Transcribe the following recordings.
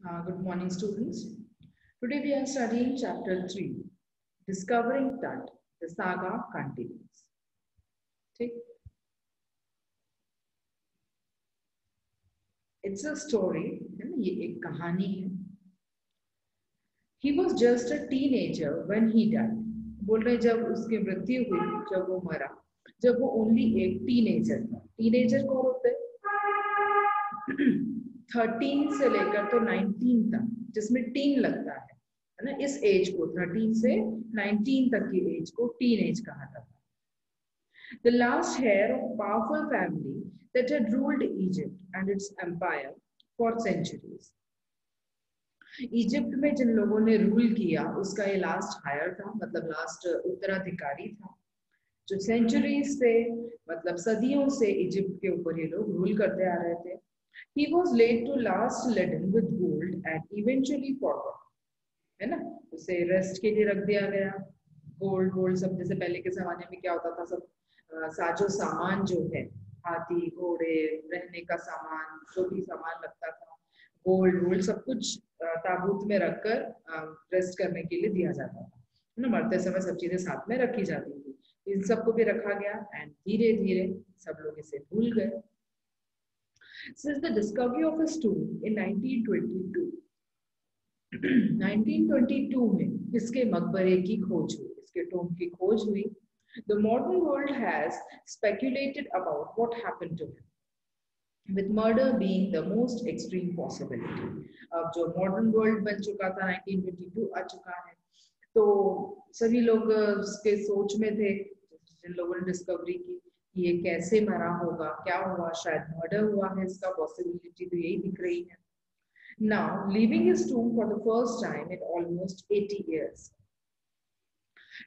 Good morning, students. Today we are studying chapter 3, Discovering Tut. The saga continues. ठीक? It's a story, है ना? ये एक कहानी है. He was just a teenager when he died. बोल रहे जब उसकी मृत्यु हुई, जब वो मरा, जब वो ओनली एक टीनेजर था. टीनेजर कौन होते हैं? 13 से लेकर तो 19 तक, जिसमें टीन लगता है ना, इस एज को 13 से 19 तक की एज को टीन एज कहा जाता है. The last heir of a powerful family that had ruled Egypt and its empire for centuries. Egypt में जिन लोगों ने रूल किया उसका ये लास्ट हायर था, मतलब लास्ट उत्तराधिकारी था, जो सेंचुरीज से मतलब सदियों से इजिप्ट के ऊपर ये लोग रूल करते आ रहे थे. He was laid to last laden with gold and eventually forgot. है ना, उसे रेस्ट के लिए रख दिया गया. गोल्ड वोल्ड सब, जैसे पहले के जमाने में क्या होता था, सब साजो सामान जो है, हाथी घोड़े रहने का सामान, जो भी सामान लगता था, गोल्ड वोल्ड सब कुछ ताबूत में रखकर रेस्ट करने के लिए दिया जाता था. है ना, मरते समय सब चीजें साथ में रखी जाती थी. इन सबको भी रखा गया एंड धीरे धीरे सब लोग इसे भूल गए. Since the discovery of his tomb in 1922, 1922 में इसके मकबरे की खोज हुई, इसके टोम की खोज हुई. The modern world has speculated about what happened to him, with murder being the most extreme possibility. अब जो मॉडर्न वर्ल्ड बन चुका था, 1922 आ चुका है, तो सभी लोग उसके सोच में थे, जिन लोगों ने डिस्कवरी की कि ये कैसे मरा होगा, क्या हुआ, शायद मर्डर हुआ है, इसका पॉसिबिलिटी तो यही दिख रही है. Now, leaving his tomb for the first time in almost 80 years,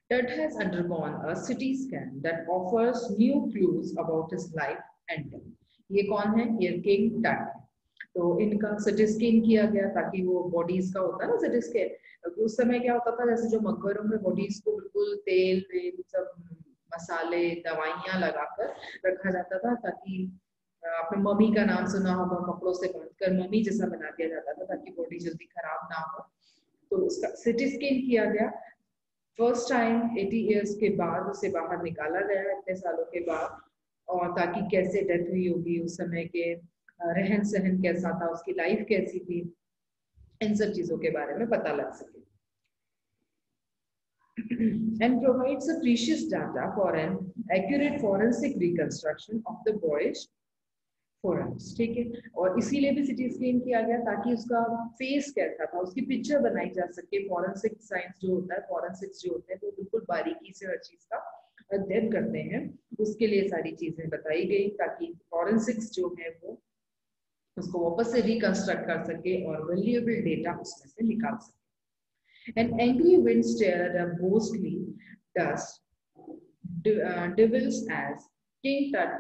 Tut has undergone a CT scan that offers new clues about his life and death. ये कौन है? ये किंग टट है. तो इनका सिटी स्कैन किया गया ताकि वो बॉडीज का होता है ना सिटी स्कैन. उस समय क्या होता था, जैसे जो मकबरों में बॉडीज को बिल्कुल तेल वेल सब मसाले दवाइयां लगाकर रखा जाता था, ताकि आपने मम्मी का नाम सुना होगा, कपड़ों से बांधकर मम्मी जैसा बना दिया जाता था ताकि बॉडी जल्दी खराब ना हो. तो उसका सिटी स्कैन किया गया. फर्स्ट टाइम 80 इयर्स के बाद उसे बाहर निकाला गया, इतने सालों के बाद, और ताकि कैसे डेथ हुई होगी, उस समय के रहन सहन कैसा था, उसकी लाइफ कैसी थी, इन सब चीजों के बारे में पता लग सके. And provides a precious data for an accurate forensic reconstruction of the boyish forums. ठीक है, और इसीलिए भी सिटी स्कैन किया गया ताकि उसका फेस कैसा था, उसकी पिक्चर बनाई जा सके. फॉरेंसिक साइंस जो होता है, फॉरेंसिक्स जो होते हैं, वो बिल्कुल बारीकी से हर चीज का अध्ययन करते हैं. उसके लिए सारी चीजें बताई गई ताकि फॉरेंसिक्स जो है वो उसको वापस से रिकंस्ट्रक्ट कर सके और वैल्यूएबल डेटा उसमें से निकाल सके. An angry wind stirred up ghostly dust devils as King Tut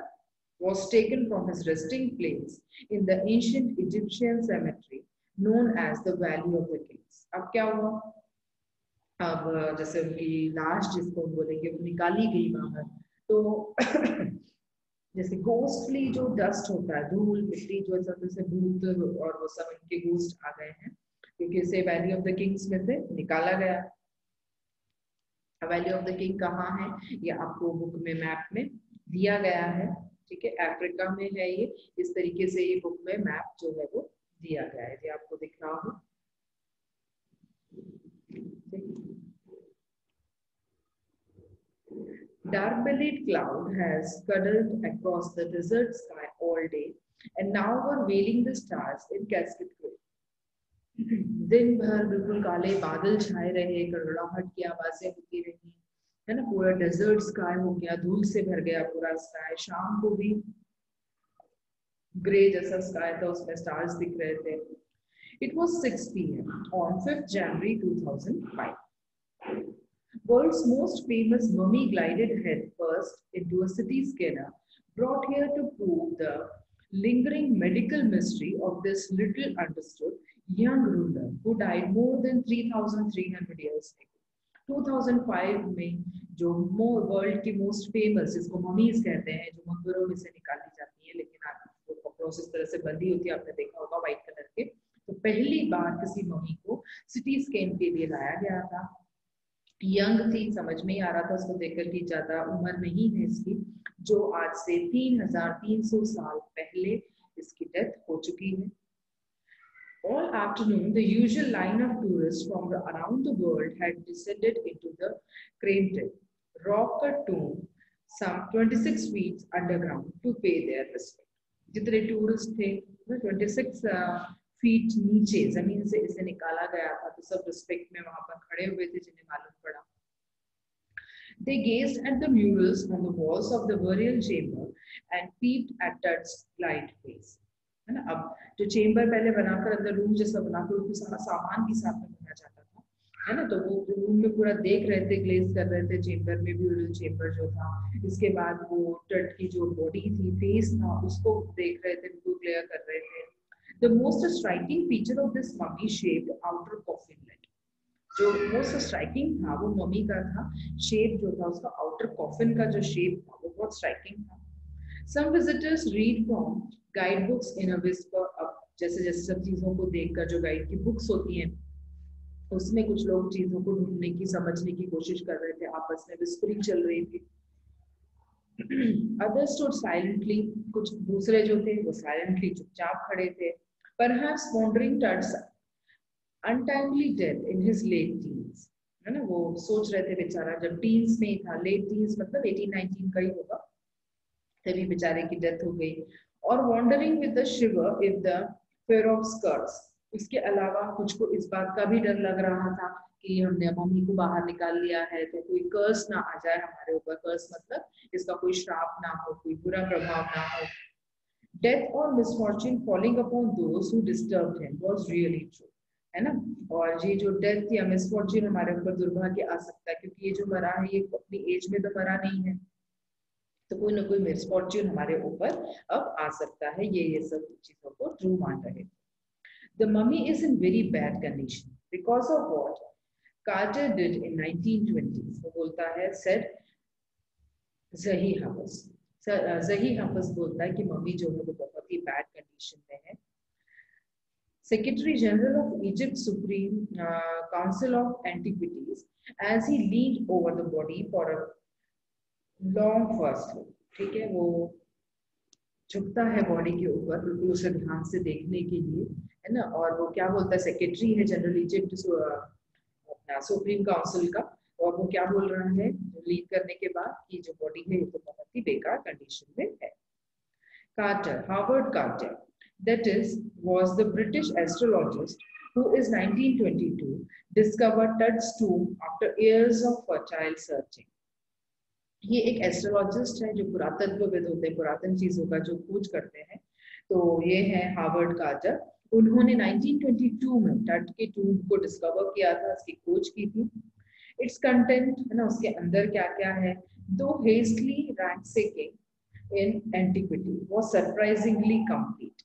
was taken from his resting place in the ancient Egyptian cemetery known as the Valley of the Kings. अब क्या हुआ? अब जैसे उनकी लाश, जिसको बोलेंगे, वो निकाली गई बाहर, तो जैसे गोस्टली जो डस्ट होता है, धूल मिट्टी, जो जैसे भूत और वो सब इनके गोस्ट आ गए हैं, क्योंकि इसे वैली ऑफ द किंग्स में से निकाला गया. वैली ऑफ द किंग कहाँ है, ये आपको बुक में मैप में दिया गया है. ठीक है, अफ्रीका में है ये. इस तरीके से ये बुक में मैप जो है वो दिया गया है, ये आपको दिख रहा हो. Dark-bellied cloud has cuddled across the desert sky all day, and now were veiling the stars in cascade gray. दिन भर बिल्कुल काले बादल छाए रहे, गड़गड़ाहट की आवाजें होती रही, है ना, पूरा डेजर्ट स्काई हो गया, धूल से भर गया पूरा स्काई. शाम को भी ग्रे जैसा स्काई था, उसमें स्टार्स दिख रहे थे. It was 6 p.m. on 5th January 2005. World's most famous mummy glided head first into a city scanner brought here to prove the lingering medical mystery of this little understood young ruler who died more than 3,300 years ago. 2005 में जो world की most famous, जिसको mummies कहते हैं, जो मकबरों में से निकाली जाती है, लेकिन वो कपड़ों से इस तरह से बंधी होती है, आपने देखा होगा व्हाइट कलर के, तो पहली बार किसी मम्मी को सिटी स्कैन के लिए लाया गया था। यंग थी, समझ में ही आ रहा था उसको देखकर कि ज्यादा उम्र नहीं है इसकी, जो आज से 3300 साल पहले इसकी डेथ हो चुकी है। All afternoon, the usual line of tourists from around the world had descended into the cramped, rock-cut tomb, some 26 feet underground, to pay their respect. जितने टूरिस्ट थे, 26 फीट नीचे जमीन से इसे निकाला गया था, तो सब रिस्पेक्ट में वहां पर खड़े हुए थे, जिन्हें मालूम पड़ा। They gazed at the murals on the walls of the burial chamber and peeped at Tut's light face. है ना, अब जो चेम्बर पहले बनाकर अंदर रूम जैसा बनाकर उसमें सारा सामान भी साथ में रखा जाता था, है ना, तो वो रूम में पूरा देख रहे थे, ग्लेज कर रहे थे चेम्बर में, ब्यूरल चेम्बर जो था। इसके बाद वो टट की जो बॉडी थी, फेस था, उसको देख रहे थे, उनको क्लियर कर रहे थे। The most striking feature of this mummy shaped outer coffin lid, जो मोस्ट स्ट्राइकिंग था वो मम्मी का था, शेप जो था उसका, आउटर कॉफिन का जो शेप था वो बहुत स्ट्राइकिंग था। Some visitors read from guidebooks in a whisper. अब जैसे जैसे सब चीजों को देखकर, जो गाइड की बुक्स होती हैं उसमें कुछ लोग चीजों को ढूंढने की, समझने की कोशिश कर रहे थे, आपस में विस्परिंग चल रही थी। Others stood silently, कुछ दूसरे जो थे वो साइलेंटली चुपचाप खड़े थे। Perhaps pondering Tud's untimely death in his late teens, है ना, वो सोच रहे थे बेचारा जब टीन्स में ही था, लेट टीन्स मतलब 18-19 का ही होगा, तभी बेचारे की डेथ हो गई। और wondering with the shiver if the fair of skirts, इसके अलावा कुछ को इस बात का भी डर लग रहा था कि हमने मम्मी को बाहर निकाल लिया है तो कोई कर्स ना आ जाए हमारे ऊपर, कर्स मतलब इसका कोई श्राप ना हो, कोई बुरा प्रभाव ना हो। डेथ और misfortune falling upon those who disturbed him was really true, है ना, और ये जो डेथ या मिसफॉर्च्यून हमारे ऊपर दुर्भाग्य आ सकता है, क्योंकि ये जो मरा है ये अपनी एज में तो मरा नहीं है, तो कोई ना कोई मिसफॉर्च्यून हमारे ऊपर अब आ सकता है, ये सब चीजों को ट्रू मान रहे। The mummy is in very bad condition because of what Carter did in 1920s. वो बोलता है, said Zahi Hafiz. Zahi Hafiz बोलता है कि मम्मी जो है वो बहुत ही बैड कंडीशन में है। Secretary General of Egypt Supreme Council of Antiquities, as he leaned over the body for a long first look, ठीक है, वो झुकता है बॉडी के ऊपर बिल्कुल उसे ध्यान से देखने के लिए, है ना, और वो क्या बोलता है, सेक्रेटरी है जनरल इजिप्ट अपना सुप्रीम काउंसिल का, और वो क्या बोल रहा है लीड करने के बाद कि जो बॉडी है ये तो बहुत ही बेकार कंडीशन में है। Carter, Howard Carter, that is, was the British astrologist who is 1922 discovered Tut's tomb after years of fertile searching. ये एक एस्ट्रोलॉजिस्ट है जो पुरातत्वविद होते हैं, पुरातन चीजों का जो खोज करते हैं, तो ये है हार्वर्ड कार्टर। उन्होंने 1922 में टट के टूम को डिस्कवर किया था, उसकी खोज की थी। इट्स कंटेंट, है ना, उसके अंदर क्या क्या है, though hastily ransacking in antiquity was surprisingly complete,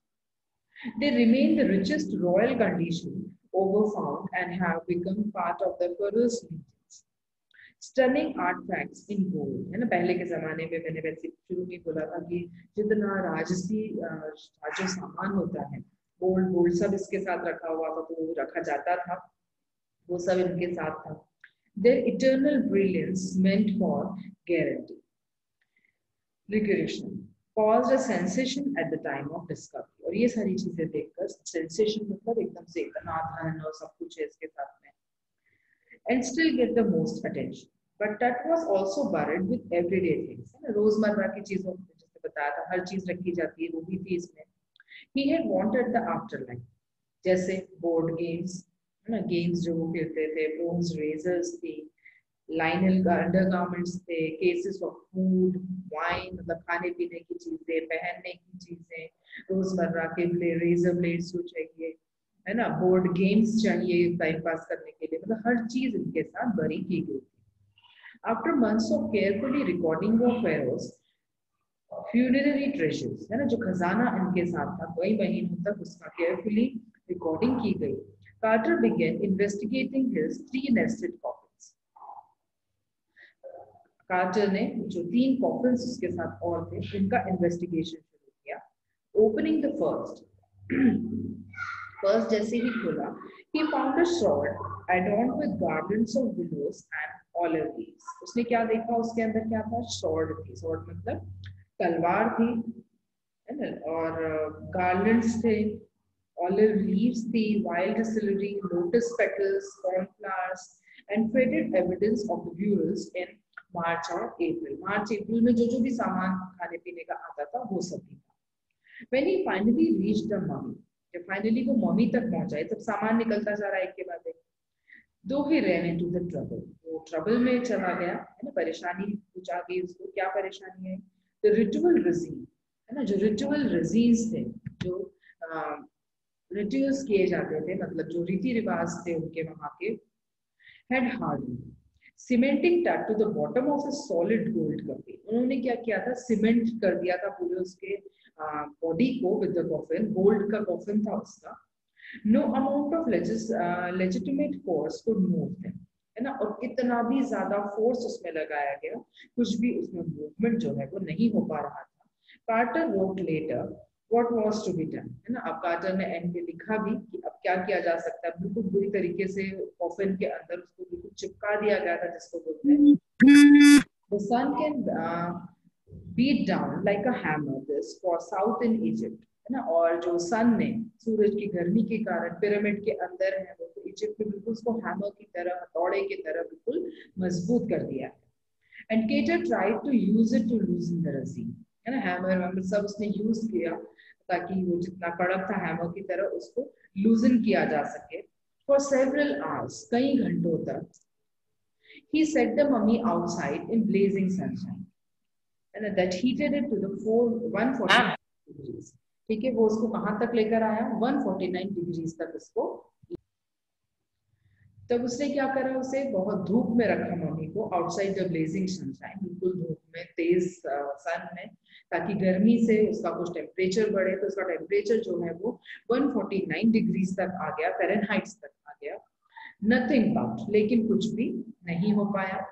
they remain the richest royal condition over found and have become part of the pharaoh's stunning artifacts in gold, है ना, पहले के जमाने में मैंने वैसे शुरू में बोला था कि जितना राजसी जो सामान होता है, गोल्ड गोल्ड सब इसके साथ रखा हुआ था, तो वो रखा जाता था, वो सब इनके साथ था। Their eternal brilliance meant for guarantee recreation caused a sensation at the time of discovery, और ये सारी चीजें देखकर सेंसेशन मतलब एकदम से इतना धन और सब कुछ है इसके साथ में, and still get the most attention. But that was also buried with everyday things. रोजमर्रा की चीजों को जैसे बताया था, हर चीज रखी जाती है, वो भी थी इसमें। He had wanted the afterlife, जैसे बोर्ड गेम्स, है ना, गेम्स जो वो खेलते थे, ब्रोंज रेजर्स थी, लाइनल अंडरगारमेंट्स थे, केसेस ऑफ फूड, वाइन मतलब खाने पीने की चीजें, पहनने की चीजें, रोजमर्रा के रेजर ब्लेड्स जो चाहिए, है ना, बोर्ड गेम्स चाहिए टाइम पास करने के लिए, मतलब हर चीज इनके साथ बरी की गई थी। After months of carefully recording of ferrous funerary treasures, है ना, जो खजाना इनके साथ था कई महीनों तक उसका केयरफुली रिकॉर्डिंग की गई। Carter began investigating his 3 nested coffins, Carter ने जो 3 कॉफिन्स उसके साथ और थे इनका इन्वेस्टिगेशन शुरू किया। ओपनिंग द फर्स्ट First जैसे ही खुला, he found a sword adorned with garlands of willows and olive leaves. उसने क्या देखा, उसके अंदर क्या था, sword थी, sword मतलब तलवार थी, है ना, और garlands थे, olive leaves थी, wild celery, lotus petals, cornflowers, and faded evidence of the burials in March और April. March April में जो भी सामान खाने पीने का आता था वो सब भी था. When he finally reached the mummy, जब फाइनली वो मम्मी तक पहुंचा है, तब सामान निकलता जा रहा है एक के बाद एक. दो ही ran into the trouble, वो ट्रबल में चला गया, है ना, परेशानी कुछ आ गई उसको. क्या परेशानी है, the ritual regime, है ना, जो रिचुअल रजीज थे, जो रिचुअल्स किए जाते थे, मतलब जो रीति रिवाज थे उनके वहां के, had hardened, cementing that to the bottom of a solid gold coffin. उन्होंने क्या किया था, सीमेंट कर दिया था पूरे उसके बॉडी को विद द कॉफिन, गोल्ड का कॉफिन था उसका. No amount of legitimate force could move them, है ना, और इतना भी ज्यादा फोर्स उसमें लगाया गया, कुछ भी उसमें मूवमेंट जो है वो नहीं हो पा रहा था. Carter wrote later what was to be done, है ना. अब कार्टर ने एंड पे लिखा भी कि अब क्या किया जा सकता है. बिल्कुल बुरी तरीके से कॉफिन के अंदर उसको बिल्कुल चिपका दिया गया था, जिसको बोलते हैं the sun can beat down like a hammer this for south in Egypt, है ना. और जो सन ने सूरज की गर्मी के कारण पिरामिड के अंदर है वो, तो इजिप्ट में बिल्कुल उसको हैमर की तरह, हथौड़े की तरह बिल्कुल मजबूत कर दिया है. And Carter tried to use it to loosen the resin, है ना, हैमर वैमर सब उसने यूज किया ताकि वो जितना कड़क था हैमर की तरह उसको लूजन किया जा सके. फॉर सेवरल आवर्स, कई घंटों तक, he set the mummy outside in blazing sunshine and that heated it to the 149 degrees. ठीक है, वो उसको कहां तक लेकर आया, 149 डिग्रीज तक उसको. तब उसने क्या करा, उसे बहुत धूप में रखा मम्मी को, आउटसाइड द ब्लेजिंग सनशाइन, बिल्कुल धूप में, तेज सन में, ताकि गर्मी से उसका कुछ टेम्परेचर बढ़े. तो उसका टेम्परेचर जो है वो 149 डिग्रीज तक आ गया, फ़ारेनहाइट तक आ गया. नथिंग बट, लेकिन कुछ भी नहीं हो पाया.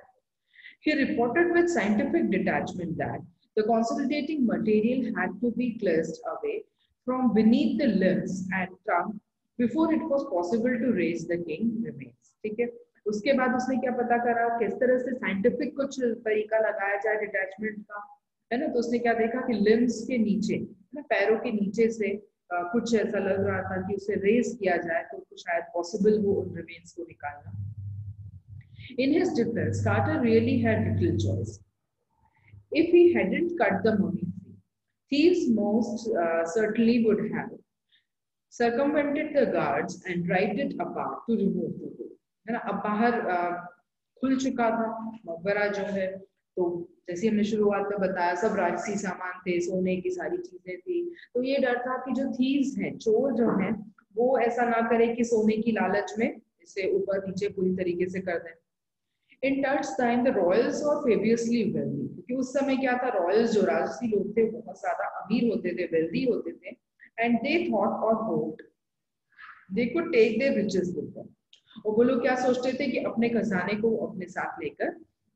He reported with scientific detachment that the consolidating material had to be cleansed away from beneath the limbs and trunk before it was possible to raise the king remains. ठीक है, उसके बाद उसने क्या पता करा, किस तरह से साइंटिफिक कुछ तरीका लगाया जाए डिटैचमेंट का, है ना. तो उसने क्या देखा कि लिम्स के नीचे, ना, पैरों के नीचे से कुछ ऐसा लग रहा था कि उसे रेज किया जाए तो शायद पॉसिबल हो उन रिमेन्स को निकालना. In his defense, Carter really had little choice. If he hadn't cut the mummy free, thieves most certainly would have circumvented the guards and dried it apart to remove the gold. है ना, अब बाहर खुल चुका था मकबरा जो है, तो जैसे हमने शुरुआत में बताया सब राजसी सामान थे, सोने की सारी चीजें थी. तो ये डर था कि जो थीव्स हैं, चोर जो हैं, वो ऐसा ना करे कि सोने की लालच में इसे ऊपर नीचे पूरी तरीके से कर दें. In Tut's time, the royals were fabulously wealthy, क्योंकि उस समय क्या था, रॉयल्स जो राजसी लोग थे बहुत ज्यादा अमीर होते थे, वेल्दी होते थे. And they thought or hoped they could take their riches with them. और वो लोग क्या सोचते थे कि अपने खजाने को अपने साथ लेकर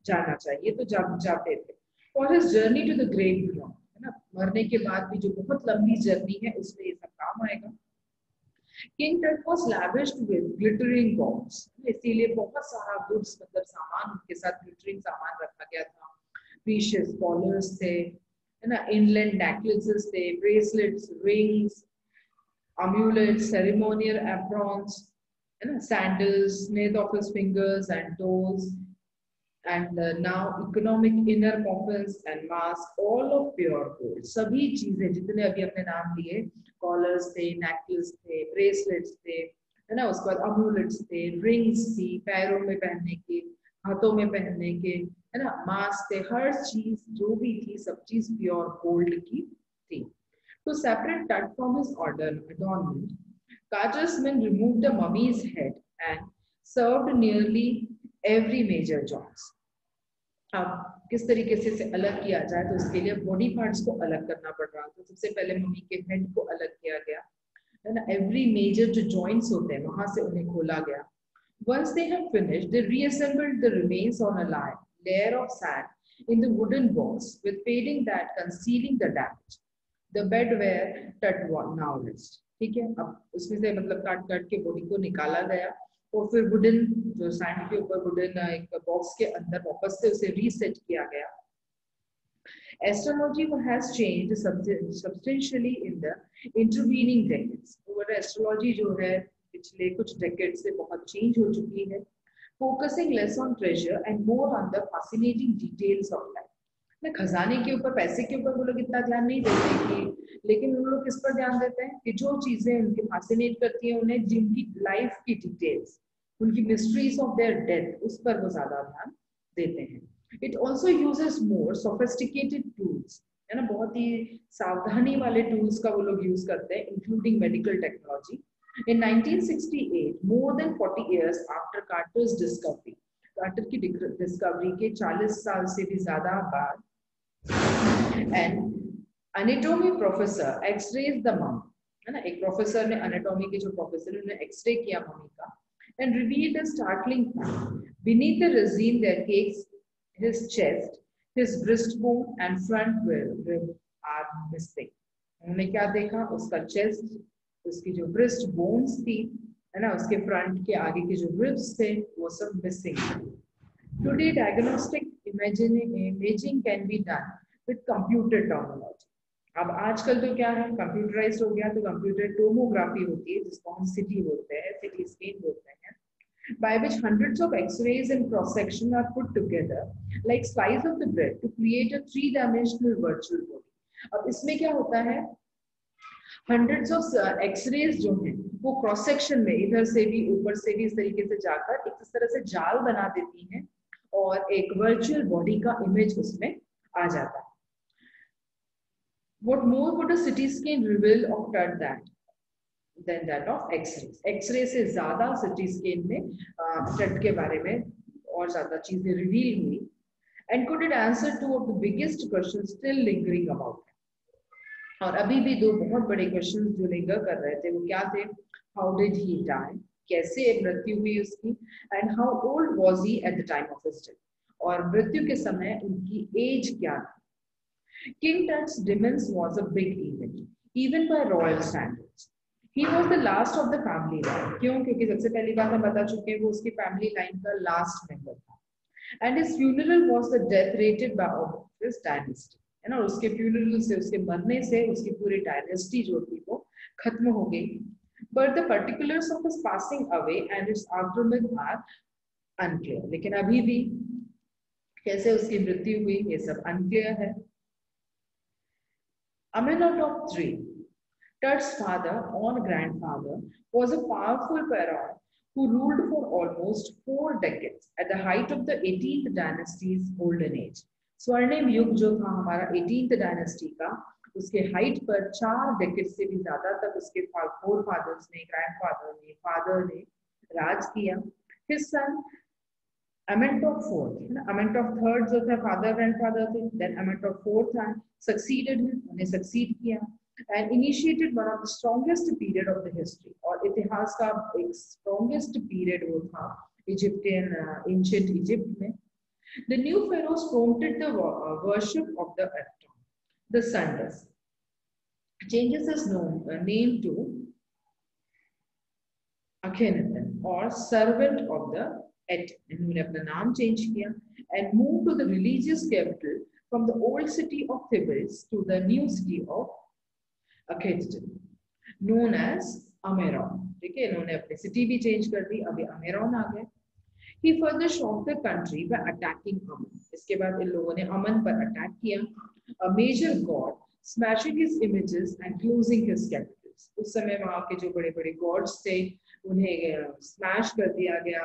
जाना चाहिए, तो जाते थे. For his journey to the great beyond, है ना, मरने के बाद भी जो बहुत लंबी जर्नी है उसमें ये सब काम आएगा. King Tut was lavished with glittering gauds, इसीलिए बहुत सारा गुड्स मतलब सामान उनके साथ ग्लिटरिंग सामान रखा गया था. Precious collars थे, है ना, inland necklaces थे, bracelets, rings, amulets, ceremonial aprons, है ना, sandals, nails of his fingers and toes, and now economic inner coffins and masks, all of pure gold. सभी चीजें जितने अभी अपने नाम लिए, कॉलर्स थे, नेकलेस थे, ब्रेसलेट्स थे, है ना, उसके बाद अम्यूलेट्स थे, रिंग्स थी, पैरों में पहनने के, हाथों में पहनने के, है ना, मास्क थे, हर चीज जो भी थी सब चीज प्योर गोल्ड की थी. To separate Tut from his adornment, Carter's men removed the mummy's head and served nearly every major joints. अब किस तरीके से इसे अलग किया जाए, तो उसके लिए बॉडी पार्ट्स को अलग करना पड़ रहा था. सबसे पहले मम्मी के हेड को अलग किया गया, है ना, एवरी मेजर जो जॉइंट्स होते हैं वहां से उन्हें खोला गया. Once they had finished, they reassembled the remains on a layer of sand in the wooden box with padding that concealing the damage. The bed where Tut now rests. ठीक है, अब उसमें से मतलब काट काट के बॉडी को निकाला गया और फिर वुडन जो सैंड के ऊपर वुडन एक बॉक्स के अंदर वापस से उसे रीसेट किया गया. Astrology has changed substantially in the intervening decades. और astrology जो है पिछले कुछ decades से बहुत change हो चुकी है, focusing less on treasure and more on the fascinating details of life. मैं खजाने के ऊपर पैसे के ऊपर वो लोग इतना ध्यान नहीं देते कि, लेकिन उन लोग किस पर ध्यान देते हैं कि जो चीजें उनके फैसिनेट करती हैं उन्हें, जिनकी लाइफ की डिटेल्स, उनकी मिस्ट्रीज ऑफ देयर डेथ, उस पर वो ज्यादा ध्यान देते हैं. It also uses more sophisticated tools, है ना, बहुत ही सावधानी वाले टूल्स का वो लोग यूज करते हैं, including medical technology. In 1968, more than 40 years after Carter's discovery, कार्टर की डिस्कवरी के 40 साल से भी ज्यादा बाद, and anatomy professor x-rays the mum, है ना, एक प्रोफेसर ने, एनाटॉमी के जो प्रोफेसर, उन्होंने एक्सरे किया मम्मी का, and revealed a startling fact. Beneath the resin there cakes his chest, his breastbone and front rib are missing. उन्होंने क्या देखा, उसका चेस्ट, उसकी जो ब्रेस्ट बोन्स थी, है ना, उसके फ्रंट के आगे के जो रिब्स थे, वो सब missing. Today diagnostic imaging can be done with computer tomography. अब आजकल तो क्या है, कंप्यूटराइज्ड हो गया, तो कंप्यूटर टोमोग्राफी होती है, जिसको हम सिटी बोलते हैं, सिटी स्कैन बोलते हैं, by which hundreds of x-rays and cross-section are put together like slice of the bread to create a three-dimensional virtual body. अब इसमें क्या होता है, hundreds of x-rays जो हैं वो क्रॉस सेक्शन में इधर से भी ऊपर से भी इस तरीके से जाकर एक इस तरह से जाल बना देती हैं और एक वर्चुअल बॉडी का इमेज उसमें आ जाता है. What more would a CT scan reveal of that than that of X-rays? X-ray से ज्यादा CT scan में TET के बारे में और ज्यादा चीजें रिवील हुई. And could it answer two of the biggest questions still lingering about it? और अभी भी दो बहुत बड़े क्वेश्चन जो लिंगर कर रहे थे, वो क्या थे? How did he die? कैसे मृत्यु हुई उसकी? And how old was he at the time of his death? और मृत्यु के समय उनकी एज क्या थी? King Tut's demence was a big event, even by royal standards. He was the last of the family line. क्यों? क्योंकि सबसे पहली बात हम बता चुके हैं, वो उसकी फैमिली लाइन का लास्ट मेंबर था. And his funeral was the death rated by his dynasty. है ना, उसके फ्यूनरल से, उसके मरने से उसकी पूरी डायनेस्टी जो थी वो खत्म हो गई. But the particulars of his passing away and its aftermath are unclear. लेकिन अभी भी कैसे उसकी मृत्यु हुई ये सब unclear है. Amenhotep III, Tut's father or grandfather, was a powerful pharaoh who ruled for almost 4 decades at the height of the 18th dynasty's golden age. स्वर्णिम युग जो था हमारा 18th डायनेस्टी का, उसके हाइट पर 4 डेकेड से भी ज्यादा तक उसके फोर फादर्स ने, ग्रैंडफादर ने, फादर ने राज किया. His son Amenhotep IV, Amenhotep III जो था फादर ग्रैंडफादर थे, then Amenhotep IV था, succeeded him, उन्हें succeed किया, and initiated one of the strongest period of the history. और इतिहास का एक strongest period वो था Egyptian ancient Egypt में. The new pharaohs prompted the worship of the atom, the sun disk. Changes his name to Akhenaten, or servant of the atom. इन्होंने अपना नाम चेंज किया and moved to the religious capital from the old city of Thebes to the new city of Akhenaten, known as Ameron. ठीक है, इन्होंने अपनी city भी change कर दी, अभी अमेरॉन आ गए. He further shocked the country by attacking Amun. इसके बाद इन लोगों ने अमन पर अटैक किया. A major god, smashing his images and closing his capitals. उस समय वहाँ के जो बड़े-बड़े gods थे, उन्हें smash कर दिया गया,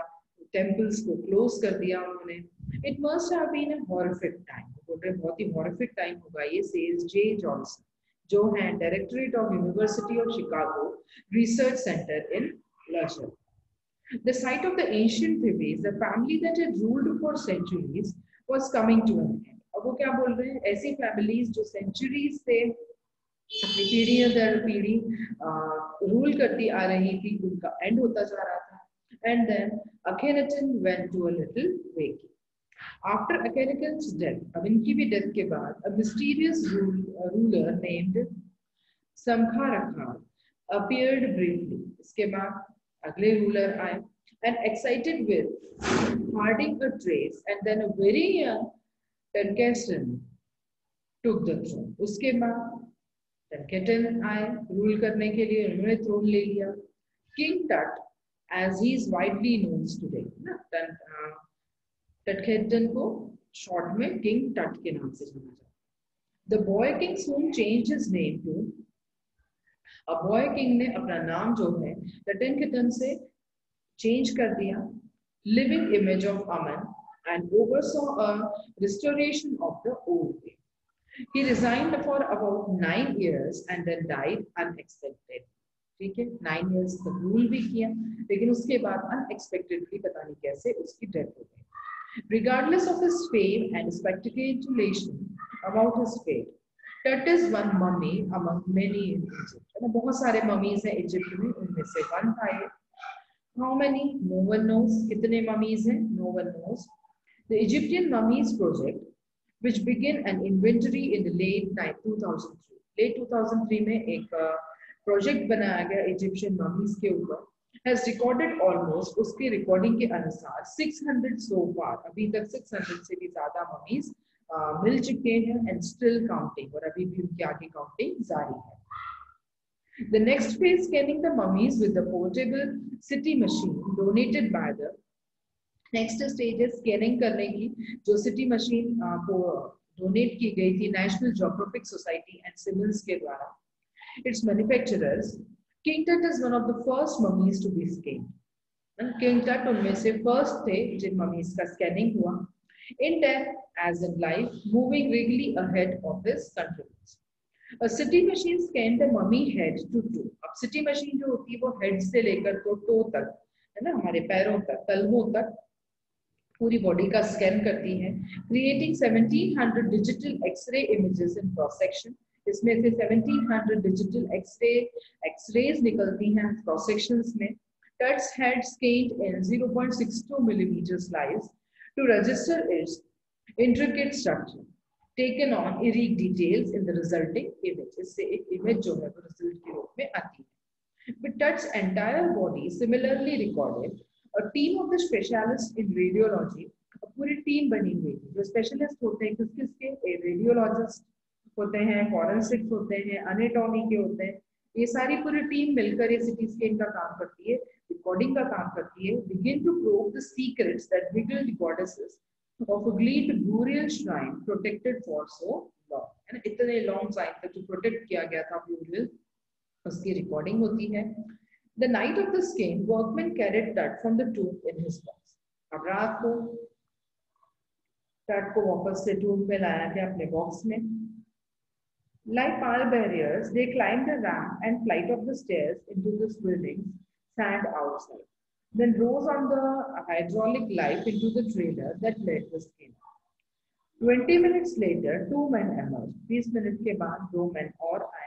temples को close कर दिया उन्होंने. It must have been a horrific time. बहुत ही horrific time होगा ये, says J. Johnson, जो है Directorate of University of Chicago Research Center in Luxor. The site of the ancient Thebes, the family that had ruled for centuries, was coming to an end. अब वो क्या बोल रहे हैं, ऐसी families जो centuries से अपनी पीढ़ी दर पीढ़ी रूल करती आ रही थी, उनका end होता जा रहा था. And then Akhenaten went to a little waking. After Akhenaten's death, अब इनकी भी death के बाद, a mysterious ruler named Samkharakar appeared briefly. इसके बाद अगले ruler आए and excited with harding a trace and then a very young Turnkesten took the throne. उसके बाद टर्केटन आए रूल करने के लिए, उन्होंने थ्रोन ले लिया. किंग टट as he is widely known today, ना टटखेटन को शॉर्ट में किंग टट के नाम से जाना जाता है. The boy king soon changed his name to, अब बॉय किंग ने अपना नाम जो है टटनकेटन से चेंज कर दिया. Living image of Aman and oversaw a restoration of the old way. He resigned for about 9 years and then died unexpectedly. ठीक है, 9 years तक रूल भी किया, लेकिन उसके बाद अनएक्सपेक्टेडली पता नहीं कैसे उसकी डेथ हो गई. Regardless of his fame and speculation about his fate, Tut is one mummy among many in Egypt. बहुत सारे mummies हैं इजिप्ट में, उनमें से one था ये. How many? No one knows. कितने mummies हैं? No one knows. The Egyptian Mummies Project, which began an inventory in the late 2003. Late 2003 में एक प्रोजेक्ट बनाया गया इजिप्शियन ममीज के ऊपर, has recorded almost, उसकी रिकॉर्डिंग के अनुसार 600 so far, अभी तक 600 से भी ज्यादा ममीज मिल चुके हैं and still counting, और अभी भी उनकी आगे काउंटिंग जारी है. The next phase, scanning the mummies with the portable city machine donated by the next stage है स्कैनिंग करने की, जो सिटी मशीन को डोनेट की गई थी National Geographic Society and Siemens के द्वारा. It's manufacturers. King Tut is one of the first mummies to be scanned. King Tut उनमें से फर्स्ट थे जिन ममीज का स्कैनिंग हुआ. In death as in life, moving regularly ahead of this contributes. A city machine scanned the mummy head to toe. अब city machine जो होती है वो हेड से लेकर तो टो तक, है ना, हमारे पैरों तक, तलवों तक पूरी बॉडी का स्कैन करती है. Creating 1700 digital x-ray images in cross section. इसमें से 1700 डिजिटल एक्सरेज निकलती हैं क्रॉस सेक्शंस में. Tut's head scanned in 0.62 millimetre slice to register its intricate structure, taken on eerie details in the resulting image. इससे एक image जो है वो रिजल्ट के रूप में आती है. With Tut's entire body similarly recorded, a team of the specialists in radiology, पूरी टीम बनी हुई थी. जो स्पेशलिस्ट होते हैं किस किस के, रेडियोलॉजिस्ट होते हैं, फॉरेंसिक्स होते हैं, एनाटॉमी के होते हैं, ये सारी पूरी टीम मिलकर ये सिटी स्कैन का काम करती है, रिकॉर्डिंग का काम करती है. begin to probe the secrets that beguiled the goddesses of a great burial shrine protected for so long. है ना, इतने लॉन्ग टाइम तक जो प्रोटेक्ट किया गया था burial, उसकी रिकॉर्डिंग होती है. The night of the skein, workmen carried Tut from the tomb in his box. अब रात को Tut को वापस से tomb में लाया गया अपने बॉक्स में. Like pallbearers, they climbed the ramp and flight of the stairs into this building's sand outside. Then rose on the hydraulic light into the trailer that led the skein. 20 minutes later, 2 men emerged. 20 minute के बाद 2 men और आए.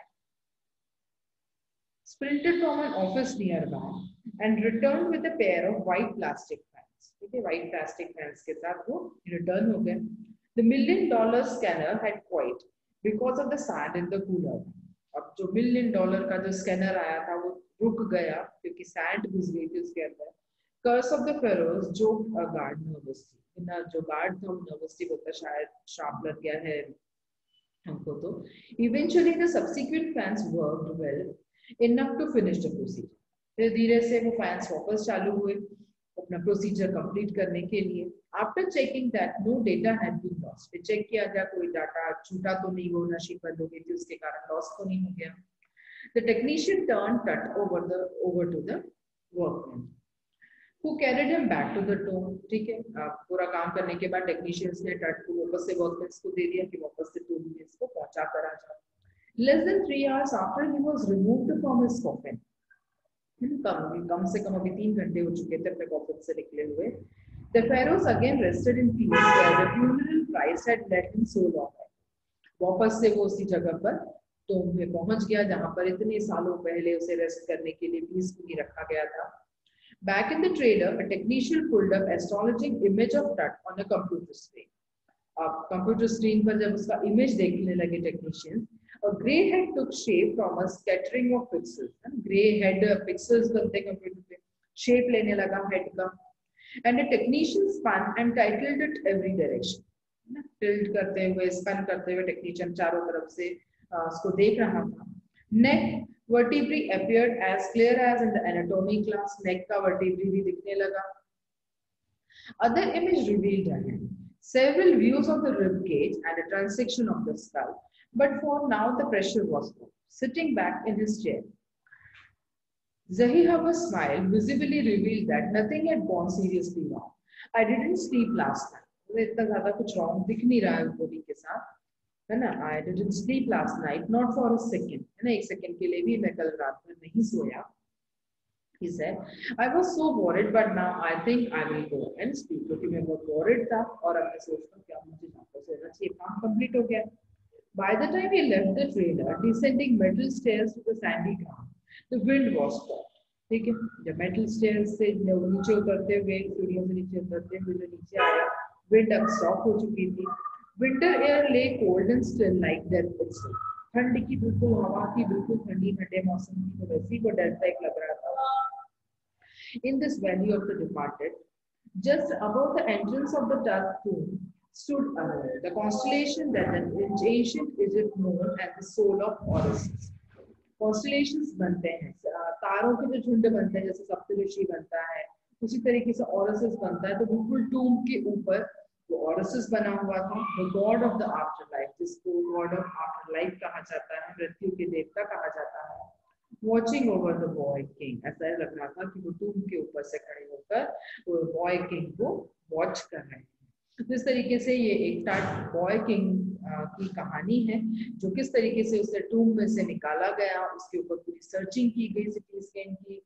Sprinted from an office nearby and returned with a pair of white plastic fans. Okay, white plastic fans के साथ वो return हो गए. The $1 million scanner had quit because of the sand in the cooler. अब जो $1 million का जो scanner आया था वो रुक गया क्योंकि सैंड घुस गई थी उसके अंदर. Curse of the pharaohs, joked a guard nervously. ना जो गार्ड था वो नर्वसली बोलता शायद शार्प लग गया है हमको तो. Eventually the subsequent fans worked well enough to finish the procedure. फिर धीरे से वो फैंस वापस चालू हुए अपना प्रोसीजर कंप्लीट करने के लिए. After checking that no data had been lost, फिर चेक किया गया कोई डाटा छूटा तो नहीं, वो नशीब बंद हो गई थी उसके कारण लॉस तो नहीं हो गया. The technician turn Tut over to the workman who carried him back to the tomb. ठीक है, पूरा काम करने के बाद टेक्नीशियंस ने टट को वापस से वर्कमैन को दे दिया कि वापस से टूम में इसको पहुंचा कर आ जाओ. Less than 3 hours after he was removed from his coffin, कम से कम अभी 3 घंटे हो चुके थे अपने कॉफिन से निकले हुए. The pharaohs again rested in peace where the funeral priest had led him so long. वापस से वो उसी जगह पर टोम में पहुंच गया जहां पर इतने सालों पहले उसे रेस्ट करने के लिए पीसफुली रखा गया था. Back in the trailer, a technician pulled up astonishing image of Tut on a computer screen. अब कंप्यूटर स्क्रीन पर जब उसका इमेज देखने लगे technician, A grey head took shape from a scattering of pixels. Grey head pixels बनते computer पे, shape लेने लगा head का. And a technician spun and titled it every direction. Tilt करते हुए, spun करते हुए technician चारों तरफ से उसको देख रहा था. Neck vertebrae appeared as clear as in the anatomy class. Neck का vertebrae भी दिखने लगा. Other image revealed a hand. Several views of the rib cage and a transection of the skull. But for now, the pressure was low. Sitting back in his chair, Zahihaba's smile visibly revealed that nothing had gone seriously wrong. I didn't sleep last night. इतना ज़्यादा कुछ wrong दिख नहीं रहा है body के साथ, है ना? I didn't sleep last night, not for a second. है ना? एक second के लिए भी मैं कल रात में नहीं सोया. He said, I was so worried, but now I think I will go and speak. क्योंकि मैं बहुत worried था और अब मैं सोचता हूँ कि अब मुझे जाकर सोना चाहिए, काम complete हो गया. By the time he left the trailer, descending metal stairs to the sandy ground, the wind was stopped. ठीक है, जब metal stairs से नीचे उतरते हुए, सीढ़ियों से नीचे उतरते हुए जो नीचे आया, wind अब stop हो चुकी थी. Winter air lay cold and still like death itself. ठंड की बिल्कुल हवा थी, बिल्कुल ठंडी ठंडे मौसम की, तो वैसे ही वो डर टाइप लग रहा था. In this valley of the departed, just above the entrance of the dark tomb, stood Aurora, the constellation that the ancient Egypt known as the soul of Orisis. Constellations बनते हैं, तारों के जो झुंड बनते हैं, जैसे सप्तऋषि बनता है, उसी तरीके से Orisis बनता है. तो बिल्कुल tomb के ऊपर वो Orisis बना हुआ था, the god of the afterlife, जिसको god of afterlife कहा जाता है, मृत्यु के देवता कहा जाता है. Watching over the boy king, ऐसा लग रहा था कि वो टूम के ऊपर से खड़े होकर वो बॉय किंग को वॉच कर रहे हैं. तो इस तरीके से ये एक बॉय किंग की कहानी है, जो किस तरीके से उसे टूम में से निकाला गया, उसके ऊपर पूरी सर्चिंग की गई सिटी स्कैन की,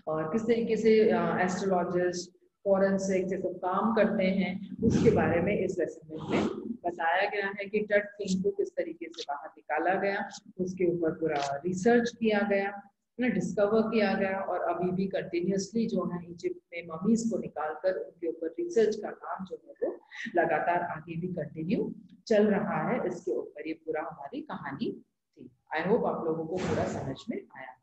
और किस तरीके से एस्ट्रोलॉजिस्ट फॉरेंसिक ये सब काम करते हैं, उसके बारे में इस लेसन में बताया गया है कि टट किंग को किस तरीके से बाहर निकाला गया, उसके ऊपर पूरा रिसर्च किया गया, डिस्कवर किया गया, और अभी भी कंटिन्यूसली जो है इजिप्ट में ममीज को निकालकर उनके ऊपर रिसर्च का काम जो है वो लगातार आगे भी कंटिन्यू चल रहा है. इसके ऊपर ये पूरा हमारी कहानी थी. आई होप आप लोगों को पूरा समझ में आया.